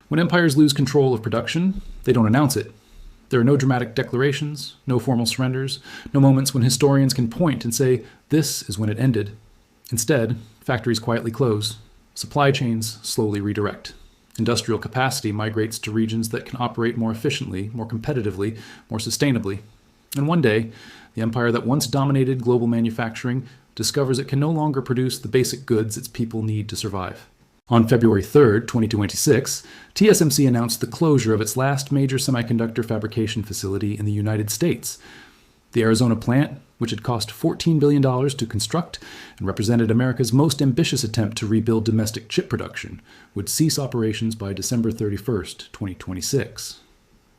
When empires lose control of production, they don't announce it. There are no dramatic declarations, no formal surrenders, no moments when historians can point and say, this is when it ended. Instead, factories quietly close. Supply chains slowly redirect. Industrial capacity migrates to regions that can operate more efficiently, more competitively, more sustainably. And one day, the empire that once dominated global manufacturing discovers it can no longer produce the basic goods its people need to survive. On February 3, 2026, TSMC announced the closure of its last major semiconductor fabrication facility in the United States. The Arizona plant, which had cost $14 billion to construct and represented America's most ambitious attempt to rebuild domestic chip production, would cease operations by December 31, 2026.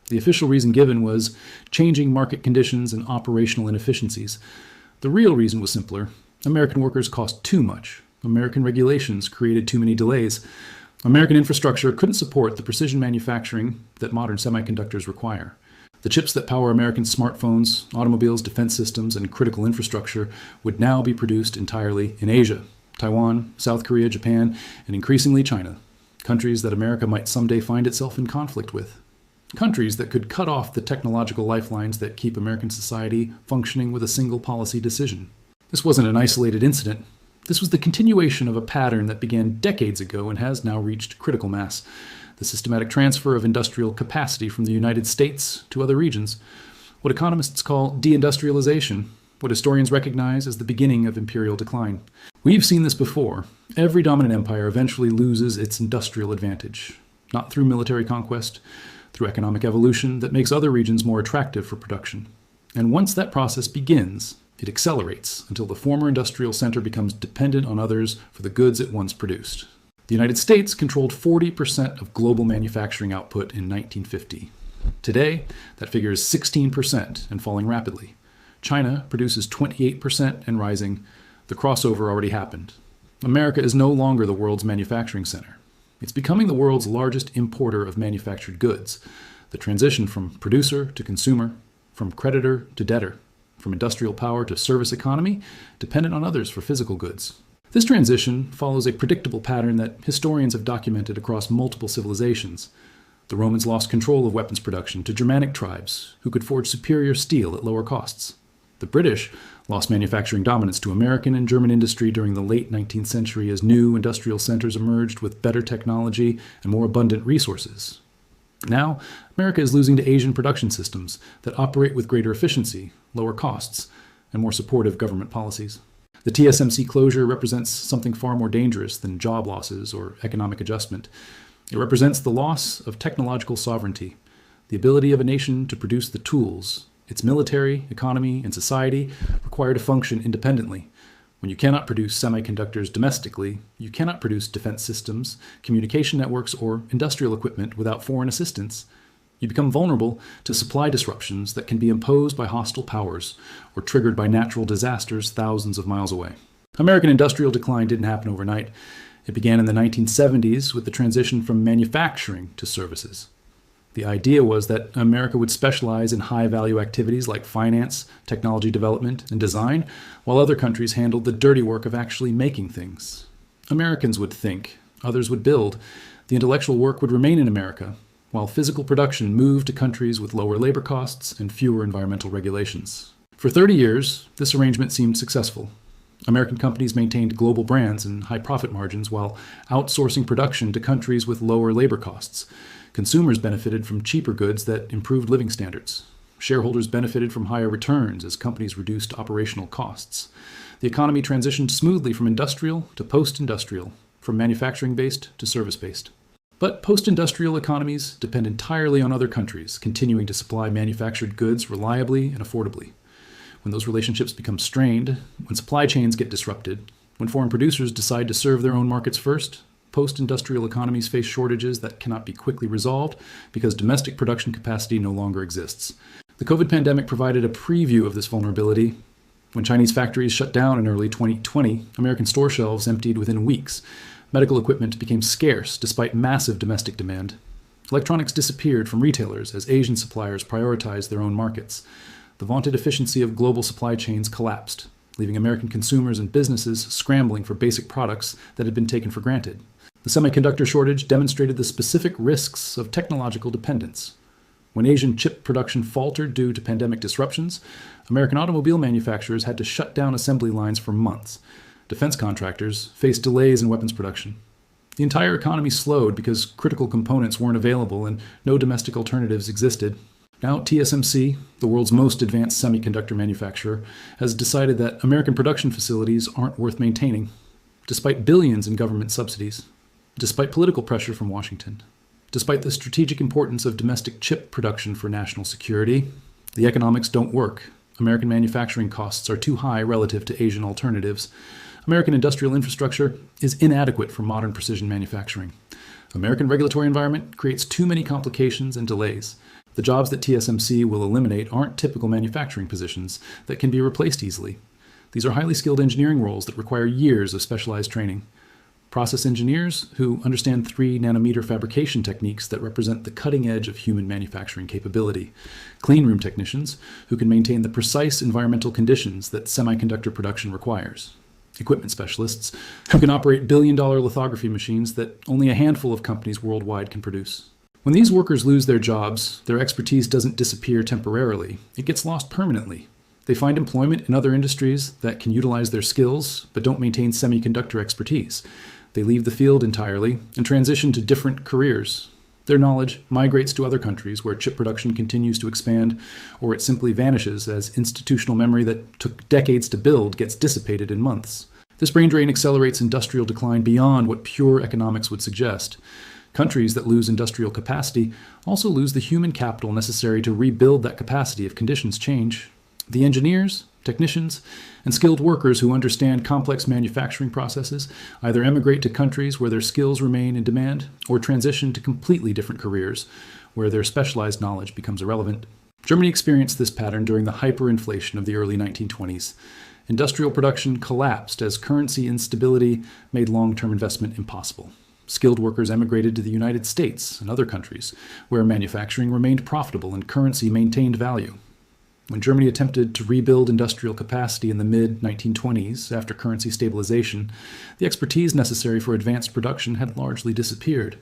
The official reason given was changing market conditions and operational inefficiencies. The real reason was simpler. American workers cost too much. American regulations created too many delays. American infrastructure couldn't support the precision manufacturing that modern semiconductors require. The chips that power American smartphones, automobiles, defense systems, and critical infrastructure would now be produced entirely in Asia, Taiwan, South Korea, Japan, and increasingly China, countries that America might someday find itself in conflict with. Countries that could cut off the technological lifelines that keep American society functioning with a single policy decision. This wasn't an isolated incident. This was the continuation of a pattern that began decades ago and has now reached critical mass. The systematic transfer of industrial capacity from the United States to other regions. What economists call deindustrialization, what historians recognize as the beginning of imperial decline. We've seen this before. Every dominant empire eventually loses its industrial advantage. Not through military conquest, through economic evolution that makes other regions more attractive for production. And once that process begins, it accelerates until the former industrial center becomes dependent on others for the goods it once produced. The United States controlled 40% of global manufacturing output in 1950. Today, that figure is 16% and falling rapidly. China produces 28% and rising. The crossover already happened. America is no longer the world's manufacturing center. It's becoming the world's largest importer of manufactured goods. The transition from producer to consumer, from creditor to debtor, from industrial power to service economy, dependent on others for physical goods. This transition follows a predictable pattern that historians have documented across multiple civilizations. The Romans lost control of weapons production to Germanic tribes who could forge superior steel at lower costs. The British lost manufacturing dominance to American and German industry during the late 19th century as new industrial centers emerged with better technology and more abundant resources. Now, America is losing to Asian production systems that operate with greater efficiency, lower costs, and more supportive government policies. The TSMC closure represents something far more dangerous than job losses or economic adjustment. It represents the loss of technological sovereignty, the ability of a nation to produce the tools its military, economy, and society require to function independently. When you cannot produce semiconductors domestically, you cannot produce defense systems, communication networks, or industrial equipment without foreign assistance. You become vulnerable to supply disruptions that can be imposed by hostile powers or triggered by natural disasters thousands of miles away. American industrial decline didn't happen overnight. It began in the 1970s with the transition from manufacturing to services. The idea was that America would specialize in high-value activities like finance, technology development, and design, while other countries handled the dirty work of actually making things. Americans would think, others would build. The intellectual work would remain in America, while physical production moved to countries with lower labor costs and fewer environmental regulations. For 30 years, this arrangement seemed successful. American companies maintained global brands and high profit margins while outsourcing production to countries with lower labor costs. Consumers benefited from cheaper goods that improved living standards. Shareholders benefited from higher returns as companies reduced operational costs. The economy transitioned smoothly from industrial to post-industrial, from manufacturing-based to service-based. But post-industrial economies depend entirely on other countries continuing to supply manufactured goods reliably and affordably. When those relationships become strained, when supply chains get disrupted, when foreign producers decide to serve their own markets first, post-industrial economies face shortages that cannot be quickly resolved because domestic production capacity no longer exists. The COVID pandemic provided a preview of this vulnerability. When Chinese factories shut down in early 2020, American store shelves emptied within weeks. Medical equipment became scarce despite massive domestic demand. Electronics disappeared from retailers as Asian suppliers prioritized their own markets. The vaunted efficiency of global supply chains collapsed, leaving American consumers and businesses scrambling for basic products that had been taken for granted. The semiconductor shortage demonstrated the specific risks of technological dependence. When Asian chip production faltered due to pandemic disruptions, American automobile manufacturers had to shut down assembly lines for months. Defense contractors faced delays in weapons production. The entire economy slowed because critical components weren't available and no domestic alternatives existed. Now, TSMC, the world's most advanced semiconductor manufacturer, has decided that American production facilities aren't worth maintaining, despite billions in government subsidies, despite political pressure from Washington. Despite the strategic importance of domestic chip production for national security, the economics don't work. American manufacturing costs are too high relative to Asian alternatives. American industrial infrastructure is inadequate for modern precision manufacturing. American regulatory environment creates too many complications and delays. The jobs that TSMC will eliminate aren't typical manufacturing positions that can be replaced easily. These are highly skilled engineering roles that require years of specialized training. Process engineers who understand 3-nanometer fabrication techniques that represent the cutting edge of human manufacturing capability. Cleanroom technicians who can maintain the precise environmental conditions that semiconductor production requires. Equipment specialists who can operate billion-dollar lithography machines that only a handful of companies worldwide can produce. When these workers lose their jobs, their expertise doesn't disappear temporarily. It gets lost permanently. They find employment in other industries that can utilize their skills but don't maintain semiconductor expertise. They leave the field entirely and transition to different careers. Their knowledge migrates to other countries where chip production continues to expand, or it simply vanishes as institutional memory that took decades to build gets dissipated in months. This brain drain accelerates industrial decline beyond what pure economics would suggest. Countries that lose industrial capacity also lose the human capital necessary to rebuild that capacity if conditions change. The engineers, technicians, and skilled workers who understand complex manufacturing processes either emigrate to countries where their skills remain in demand or transition to completely different careers where their specialized knowledge becomes irrelevant. Germany experienced this pattern during the hyperinflation of the early 1920s. Industrial production collapsed as currency instability made long-term investment impossible. Skilled workers emigrated to the United States and other countries where manufacturing remained profitable and currency maintained value. When Germany attempted to rebuild industrial capacity in the mid-1920s after currency stabilization, the expertise necessary for advanced production had largely disappeared.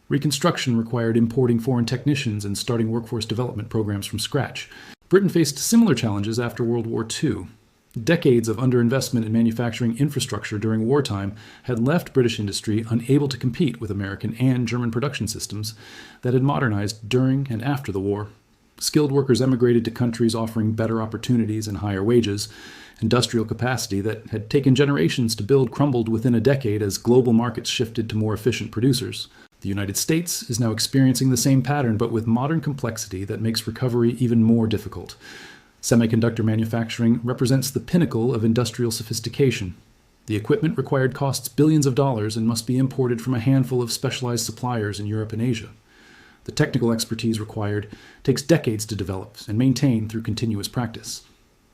Reconstruction required importing foreign technicians and starting workforce development programs from scratch. Britain faced similar challenges after World War II. Decades of underinvestment in manufacturing infrastructure during wartime had left British industry unable to compete with American and German production systems that had modernized during and after the war. Skilled workers emigrated to countries offering better opportunities and higher wages. Industrial capacity that had taken generations to build crumbled within a decade as global markets shifted to more efficient producers. The United States is now experiencing the same pattern, but with modern complexity that makes recovery even more difficult. Semiconductor manufacturing represents the pinnacle of industrial sophistication. The equipment required costs billions of dollars and must be imported from a handful of specialized suppliers in Europe and Asia. The technical expertise required takes decades to develop and maintain through continuous practice.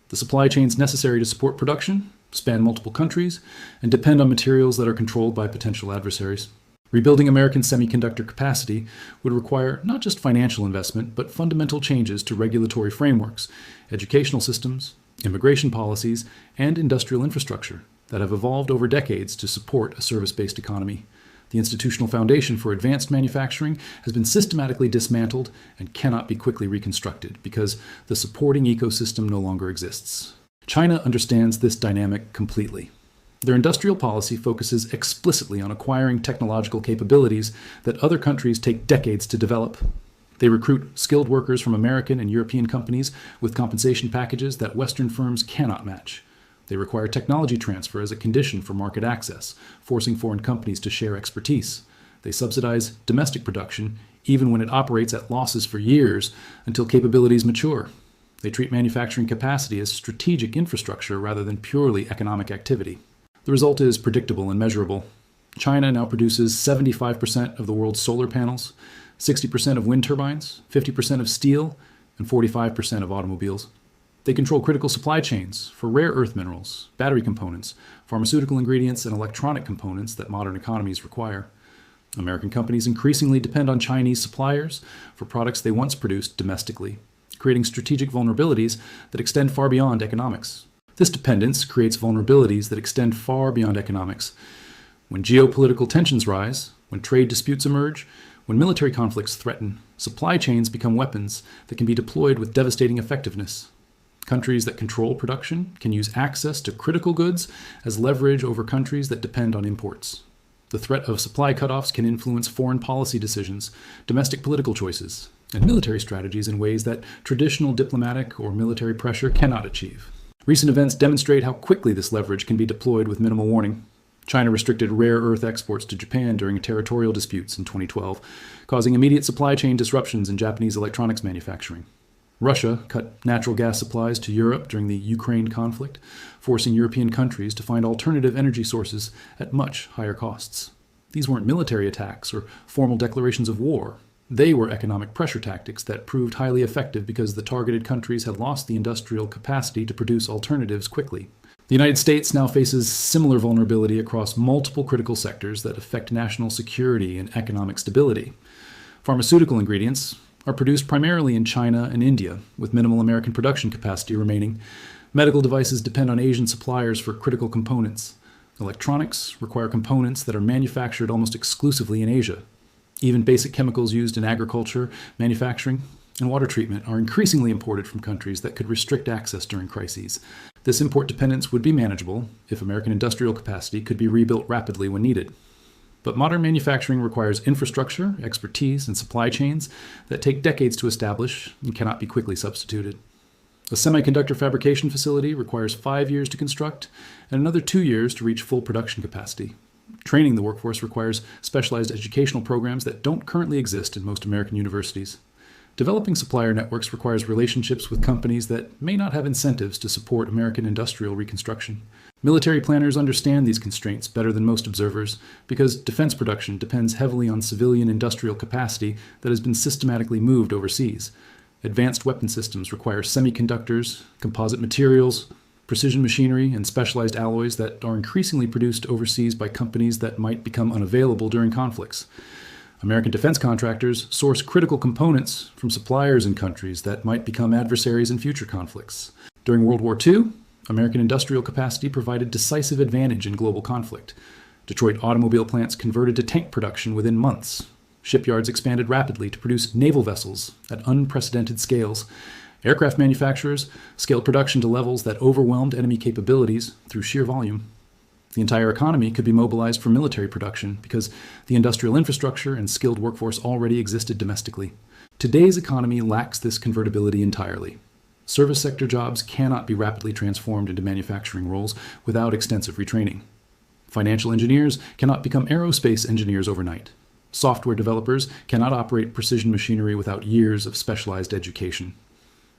The supply chains necessary to support production span multiple countries and depend on materials that are controlled by potential adversaries. Rebuilding American semiconductor capacity would require not just financial investment, but fundamental changes to regulatory frameworks, educational systems, immigration policies, and industrial infrastructure that have evolved over decades to support a service-based economy. The institutional foundation for advanced manufacturing has been systematically dismantled and cannot be quickly reconstructed because the supporting ecosystem no longer exists. China understands this dynamic completely. Their industrial policy focuses explicitly on acquiring technological capabilities that other countries take decades to develop. They recruit skilled workers from American and European companies with compensation packages that Western firms cannot match. They require technology transfer as a condition for market access, forcing foreign companies to share expertise. They subsidize domestic production, even when it operates at losses for years until capabilities mature. They treat manufacturing capacity as strategic infrastructure rather than purely economic activity. The result is predictable and measurable. China now produces 75% of the world's solar panels, 60% of wind turbines, 50% of steel, and 45% of automobiles. They control critical supply chains for rare earth minerals, battery components, pharmaceutical ingredients, and electronic components that modern economies require. American companies increasingly depend on Chinese suppliers for products they once produced domestically, creating strategic vulnerabilities that extend far beyond economics. This dependence creates vulnerabilities that extend far beyond economics. When geopolitical tensions rise, when trade disputes emerge, when military conflicts threaten, supply chains become weapons that can be deployed with devastating effectiveness. Countries that control production can use access to critical goods as leverage over countries that depend on imports. The threat of supply cutoffs can influence foreign policy decisions, domestic political choices, and military strategies in ways that traditional diplomatic or military pressure cannot achieve. Recent events demonstrate how quickly this leverage can be deployed with minimal warning. China restricted rare earth exports to Japan during territorial disputes in 2012, causing immediate supply chain disruptions in Japanese electronics manufacturing. Russia cut natural gas supplies to Europe during the Ukraine conflict, forcing European countries to find alternative energy sources at much higher costs. These weren't military attacks or formal declarations of war. They were economic pressure tactics that proved highly effective because the targeted countries had lost the industrial capacity to produce alternatives quickly. The United States now faces similar vulnerability across multiple critical sectors that affect national security and economic stability. Pharmaceutical ingredients are produced primarily in China and India, with minimal American production capacity remaining. Medical devices depend on Asian suppliers for critical components. Electronics require components that are manufactured almost exclusively in Asia. Even basic chemicals used in agriculture, manufacturing, and water treatment are increasingly imported from countries that could restrict access during crises. This import dependence would be manageable if American industrial capacity could be rebuilt rapidly when needed. But modern manufacturing requires infrastructure, expertise, and supply chains that take decades to establish and cannot be quickly substituted. A semiconductor fabrication facility requires 5 years to construct and another 2 years to reach full production capacity. Training the workforce requires specialized educational programs that don't currently exist in most American universities. Developing supplier networks requires relationships with companies that may not have incentives to support American industrial reconstruction. Military planners understand these constraints better than most observers because defense production depends heavily on civilian industrial capacity that has been systematically moved overseas. Advanced weapon systems require semiconductors, composite materials, precision machinery, and specialized alloys that are increasingly produced overseas by companies that might become unavailable during conflicts. American defense contractors source critical components from suppliers in countries that might become adversaries in future conflicts. During World War II, American industrial capacity provided decisive advantage in global conflict. Detroit automobile plants converted to tank production within months. Shipyards expanded rapidly to produce naval vessels at unprecedented scales. Aircraft manufacturers scaled production to levels that overwhelmed enemy capabilities through sheer volume. The entire economy could be mobilized for military production because the industrial infrastructure and skilled workforce already existed domestically. Today's economy lacks this convertibility entirely. Service sector jobs cannot be rapidly transformed into manufacturing roles without extensive retraining. Financial engineers cannot become aerospace engineers overnight. Software developers cannot operate precision machinery without years of specialized education.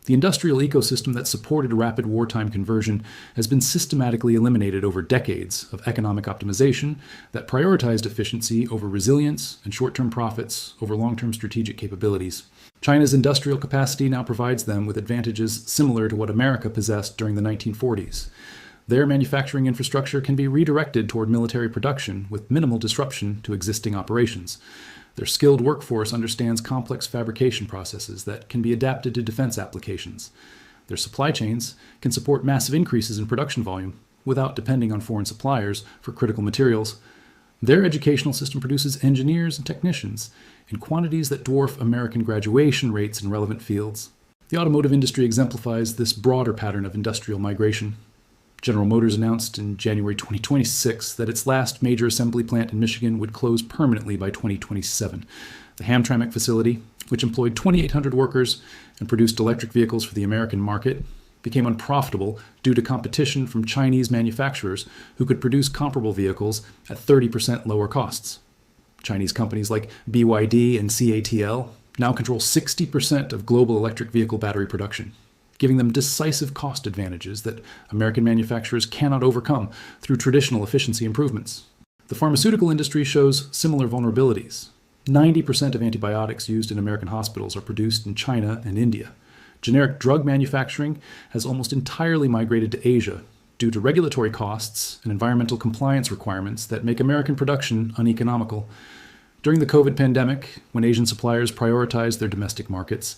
The industrial ecosystem that supported rapid wartime conversion has been systematically eliminated over decades of economic optimization that prioritized efficiency over resilience and short-term profits over long-term strategic capabilities. China's industrial capacity now provides them with advantages similar to what America possessed during the 1940s. Their manufacturing infrastructure can be redirected toward military production with minimal disruption to existing operations. Their skilled workforce understands complex fabrication processes that can be adapted to defense applications. Their supply chains can support massive increases in production volume without depending on foreign suppliers for critical materials. Their educational system produces engineers and technicians in quantities that dwarf American graduation rates in relevant fields. The automotive industry exemplifies this broader pattern of industrial migration. General Motors announced in January 2026 that its last major assembly plant in Michigan would close permanently by 2027. The Hamtramck facility, which employed 2,800 workers and produced electric vehicles for the American market, became unprofitable due to competition from Chinese manufacturers who could produce comparable vehicles at 30% lower costs. Chinese companies like BYD and CATL now control 60% of global electric vehicle battery production, giving them decisive cost advantages that American manufacturers cannot overcome through traditional efficiency improvements. The pharmaceutical industry shows similar vulnerabilities. 90% of antibiotics used in American hospitals are produced in China and India. Generic drug manufacturing has almost entirely migrated to Asia due to regulatory costs and environmental compliance requirements that make American production uneconomical. During the COVID pandemic, when Asian suppliers prioritized their domestic markets,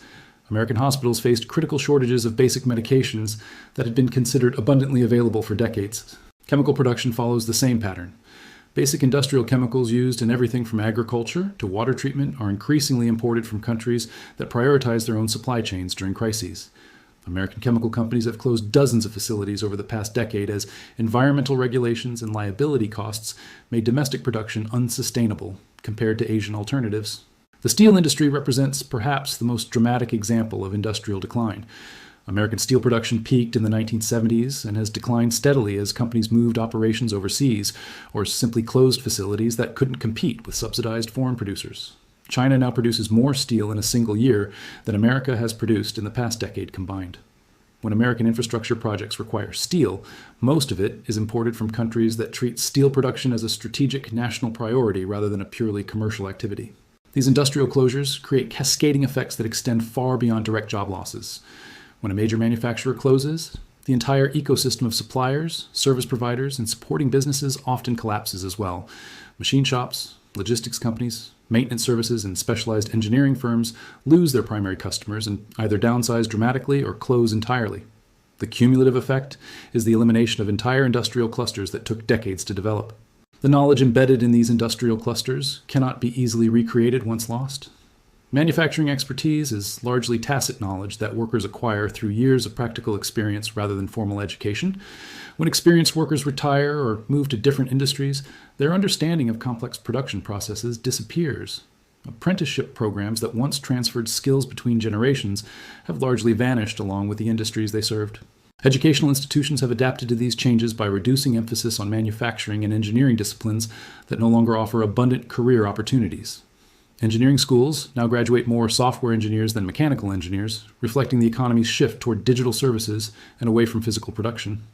American hospitals faced critical shortages of basic medications that had been considered abundantly available for decades. Chemical production follows the same pattern. Basic industrial chemicals used in everything from agriculture to water treatment are increasingly imported from countries that prioritize their own supply chains during crises. American chemical companies have closed dozens of facilities over the past decade as environmental regulations and liability costs made domestic production unsustainable compared to Asian alternatives. The steel industry represents perhaps the most dramatic example of industrial decline. American steel production peaked in the 1970s and has declined steadily as companies moved operations overseas or simply closed facilities that couldn't compete with subsidized foreign producers. China now produces more steel in a single year than America has produced in the past decade combined. When American infrastructure projects require steel, most of it is imported from countries that treat steel production as a strategic national priority rather than a purely commercial activity. These industrial closures create cascading effects that extend far beyond direct job losses. When a major manufacturer closes, the entire ecosystem of suppliers, service providers, and supporting businesses often collapses as well. Machine shops, logistics companies, maintenance services, and specialized engineering firms lose their primary customers and either downsize dramatically or close entirely. The cumulative effect is the elimination of entire industrial clusters that took decades to develop. The knowledge embedded in these industrial clusters cannot be easily recreated once lost. Manufacturing expertise is largely tacit knowledge that workers acquire through years of practical experience rather than formal education. When experienced workers retire or move to different industries, their understanding of complex production processes disappears. Apprenticeship programs that once transferred skills between generations have largely vanished along with the industries they served. Educational institutions have adapted to these changes by reducing emphasis on manufacturing and engineering disciplines that no longer offer abundant career opportunities. Engineering schools now graduate more software engineers than mechanical engineers, reflecting the economy's shift toward digital services and away from physical production.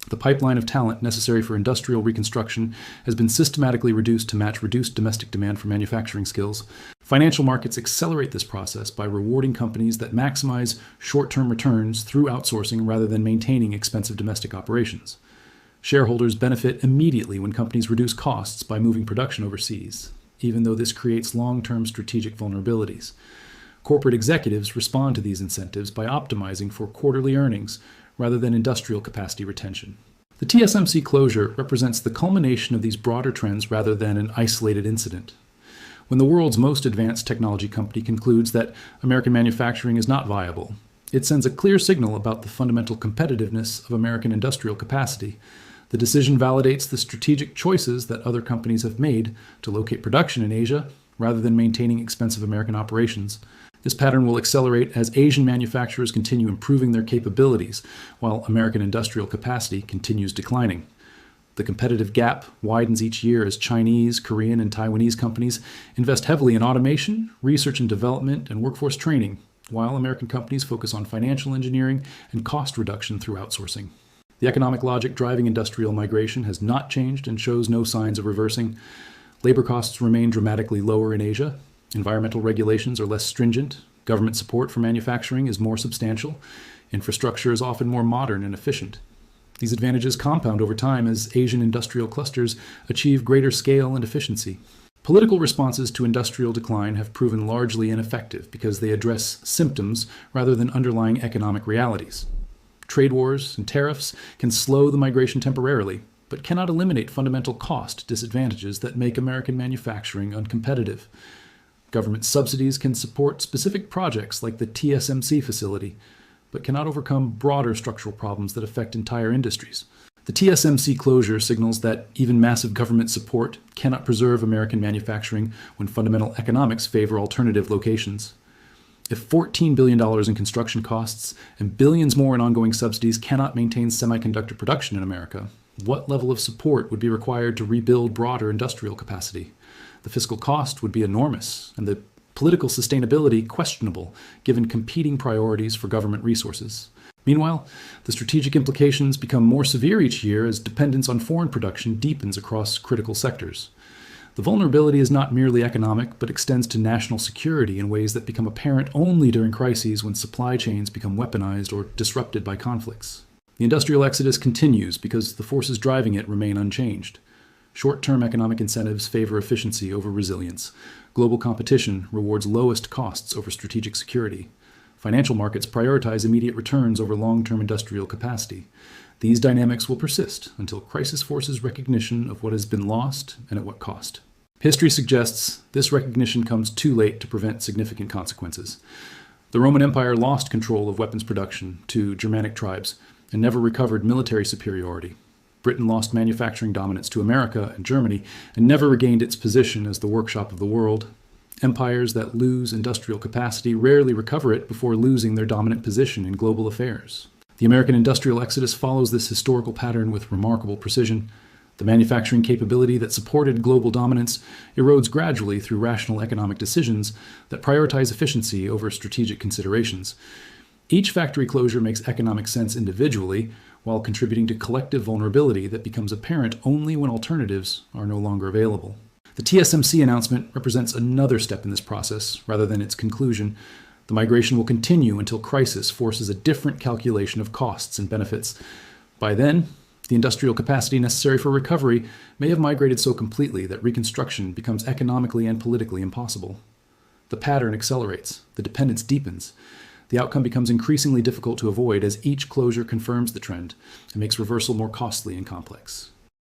The pipeline of talent necessary for industrial reconstruction has been systematically reduced to match reduced domestic demand for manufacturing skills. Financial markets accelerate this process by rewarding companies that maximize short-term returns through outsourcing rather than maintaining expensive domestic operations. Shareholders benefit immediately when companies reduce costs by moving production overseas, even though this creates long-term strategic vulnerabilities. Corporate executives respond to these incentives by optimizing for quarterly earnings rather than industrial capacity retention. The TSMC closure represents the culmination of these broader trends rather than an isolated incident. When the world's most advanced technology company concludes that American manufacturing is not viable, it sends a clear signal about the fundamental competitiveness of American industrial capacity. The decision validates the strategic choices that other companies have made to locate production in Asia rather than maintaining expensive American operations. This pattern will accelerate as Asian manufacturers continue improving their capabilities, while American industrial capacity continues declining. The competitive gap widens each year as Chinese, Korean, and Taiwanese companies invest heavily in automation, research and development, and workforce training, while American companies focus on financial engineering and cost reduction through outsourcing. The economic logic driving industrial migration has not changed and shows no signs of reversing. Labor costs remain dramatically lower in Asia. Environmental regulations are less stringent. Government support for manufacturing is more substantial. Infrastructure is often more modern and efficient. These advantages compound over time as Asian industrial clusters achieve greater scale and efficiency. Political responses to industrial decline have proven largely ineffective because they address symptoms rather than underlying economic realities. Trade wars and tariffs can slow the migration temporarily, but cannot eliminate fundamental cost disadvantages that make American manufacturing uncompetitive. Government subsidies can support specific projects like the TSMC facility, but cannot overcome broader structural problems that affect entire industries. The TSMC closure signals that even massive government support cannot preserve American manufacturing when fundamental economics favor alternative locations. If $14 billion in construction costs and billions more in ongoing subsidies cannot maintain semiconductor production in America, what level of support would be required to rebuild broader industrial capacity? The fiscal cost would be enormous, and the political sustainability questionable, given competing priorities for government resources. Meanwhile, the strategic implications become more severe each year as dependence on foreign production deepens across critical sectors. The vulnerability is not merely economic, but extends to national security in ways that become apparent only during crises when supply chains become weaponized or disrupted by conflicts. The industrial exodus continues because the forces driving it remain unchanged. Short-term economic incentives favor efficiency over resilience. Global competition rewards lowest costs over strategic security. Financial markets prioritize immediate returns over long-term industrial capacity. These dynamics will persist until crisis forces recognition of what has been lost and at what cost. History suggests this recognition comes too late to prevent significant consequences. The Roman Empire lost control of weapons production to Germanic tribes and never recovered military superiority. Britain lost manufacturing dominance to America and Germany and never regained its position as the workshop of the world. Empires that lose industrial capacity rarely recover it before losing their dominant position in global affairs. The American industrial exodus follows this historical pattern with remarkable precision. The manufacturing capability that supported global dominance erodes gradually through rational economic decisions that prioritize efficiency over strategic considerations. Each factory closure makes economic sense individually, while contributing to collective vulnerability that becomes apparent only when alternatives are no longer available. The TSMC announcement represents another step in this process, rather than its conclusion. The migration will continue until crisis forces a different calculation of costs and benefits. By then, the industrial capacity necessary for recovery may have migrated so completely that reconstruction becomes economically and politically impossible. The pattern accelerates, the dependence deepens. The outcome becomes increasingly difficult to avoid as each closure confirms the trend and makes reversal more costly and complex.